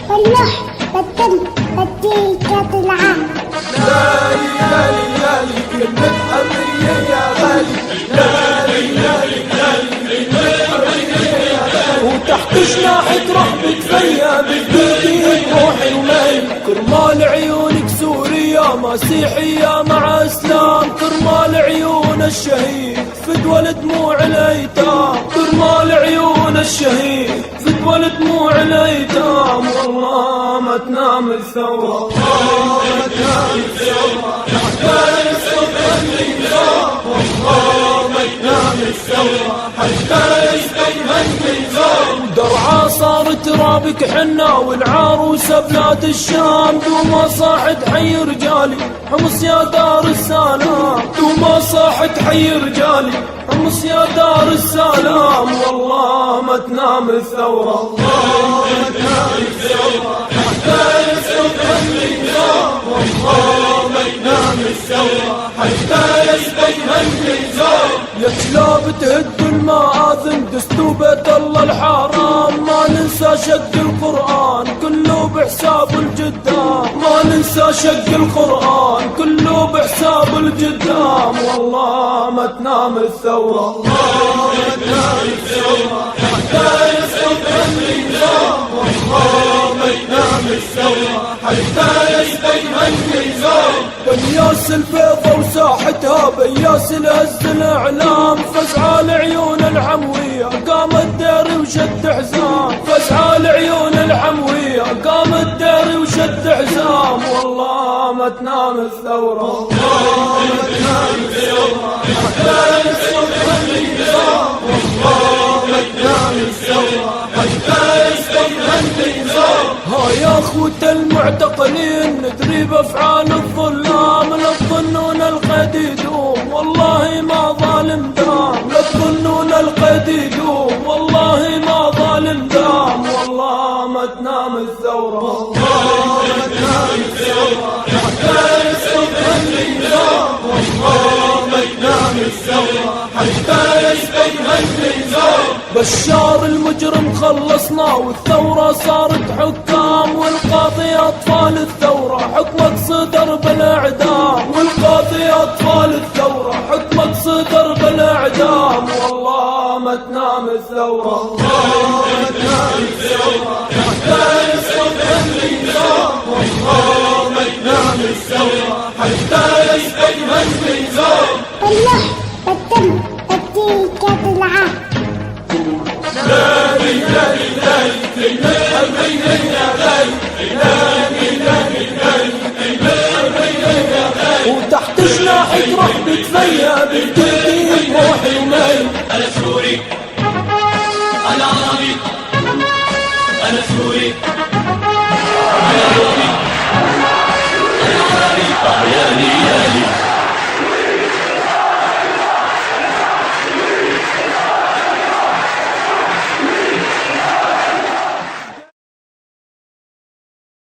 والله بدي تطلع. لالي لالي لالي كلمة حرية يا غالي. لالي لالي لالي كلمة حرية يا غالي. وتحت جناحك رحبك فيا بديك روحي ومالي. كرمال عيونك سوريا مسيحية مع اسلام. كرمال عيون الشهيد فدوى دموع الايتام. كرمال عيون الشهيد فدوى دموع الايتام. والله ما تنام الثورة، والله ما تنام الثورة حتى يسقط النظام. والله ما تنام الثورة حتى يسقط النظام. درعا صار ترابك حنا والعروسة بلاد الشام. دوما صاحت حي رجالي حمص يا دار السلام. دوما صاحت حي رجالي حمص يا دار السلام. والله ما تنام الثورة، والله ما تنام الثورة حتى يسقط النظام. والله ما تنام الثورة حتى يسقط النظام. يا كلاب تهد المآذن دستوا بيت الله الحرام. ما ننسى شق القرآن كله بحساب الجدام. ما ننسى شق القرآن كله بحساب الجدام. والله ما تنام الثورة، والله ما تنام الثورة حتى يسقط النظام. والله ما تنام الثورة حتى يسقط النظام. بياس البيضة وساحتها بياس الهز الاعلام. فزعة لعيون الحموية قام الدير وشد حزام. فزعة لعيون الحموية قام الدير وشد حزام. والله ما تنام الثورة، والله ما تنام الثورة حتى يسقط النظام. والله ما تنام الثورة حتى يسقط النظام. ها يا اخوة المعتقلين ندري بافعال الظلام. لا تظنون القيد يدوم والله ما ظالم دام. لا تظنون القيد يدوم والله ما ظالم دام. والله ما تنام الثورة، والله ما تنام الثورة حتى يسقط النظام. والله ما تنام الثورة حتى يسقط النظام. بشار المجرم خلصنا والثورة صارت حكام. والقاضي أطفال الثورة حكمك صدر بالإعدام. والقاضي أطفال الثورة حكمك صدر بالإعدام. والله ما تنام الثورة، والله ما تنام الثورة حتى يسقط النظام. والله ما تنام الثورة حتى يسقط النظام. والله بدي تطلع. لالي لالي لالي كلمة حرية يا غالي. لالي لالي لالي كلمة حرية يا غالي. وتحت جناحك رحبك فيا بديك روحي ومالي. أنا سوري، أنا عربي، أنا سوري.